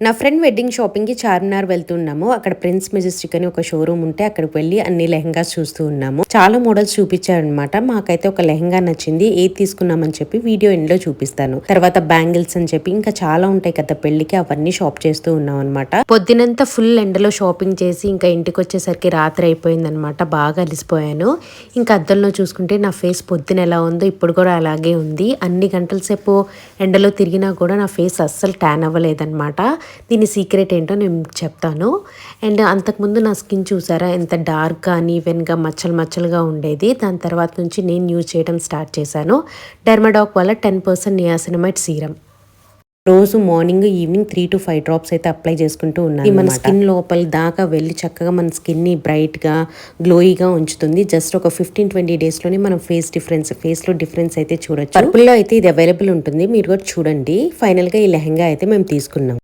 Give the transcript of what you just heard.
నా friend wedding షాపింగ్కి చార్మినార్ వెళ్తున్నాము. అక్కడ ప్రిన్స్ మెజెస్టిక్ అని ఒక షోరూమ్ ఉంటే అక్కడికి వెళ్ళి అన్ని లెహంగాస్ చూస్తూ ఉన్నాము. చాలా మోడల్స్ చూపించారనమాట. మాకైతే ఒక లెహంగా నచ్చింది. ఏది తీసుకున్నామని చెప్పి వీడియో ఎండ్ లో చూపిస్తాను. తర్వాత బ్యాంగిల్స్ అని చెప్పి ఇంకా చాలా ఉంటాయి కదా పెళ్లికి, అవన్నీ షాప్ చేస్తూ ఉన్నాం అనమాట. పొద్దునంతా ఫుల్ ఎండలో షాపింగ్ చేసి ఇంకా ఇంటికి వచ్చేసరికి రాత్రి అయిపోయింది అనమాట. బాగా అలిసిపోయాను. ఇంకా అద్దంలో చూసుకుంటే నా ఫేస్ పొద్దున ఎలా ఉందో ఇప్పుడు కూడా అలాగే ఉంది. అన్ని గంటల సేపు ఎండలో తిరిగినా కూడా నా ఫేస్ అస్సలు ట్యాన్ అవ్వలేదన్నమాట. దీని సీక్రెట్ ఏంటో నేను చెప్తాను. అండ్ అంతకుముందు నా స్కిన్ చూసారా ఎంత డార్క్గా ఈవెన్గా మచ్చలుగా ఉండేది. దాని తర్వాత నుంచి నేను యూజ్ చేయడం స్టార్ట్ చేశాను. డెర్మడాక్ వల్ల 10% నియాసినమైడ్ సీరం. రోజు మార్నింగ్ ఈవినింగ్ 3 to 5 డ్రాప్స్ అయితే అప్లై చేసుకుంటూ ఉన్నాను. మన స్కిన్ లోపల దాకా వెళ్ళి చక్కగా మన స్కిన్ని బ్రైట్గా గ్లోయిగా ఉంచుతుంది. జస్ట్ ఒక 15-20 డేస్లోనే మనం ఫేస్లో డిఫరెన్స్ అయితే చూడొచ్చు. పర్పుల్లో అయితే ఇది అవైలబుల్ ఉంటుంది, మీరు కూడా చూడండి. ఫైనల్గా ఈ లెహంగా అయితే మేము తీసుకున్నాం.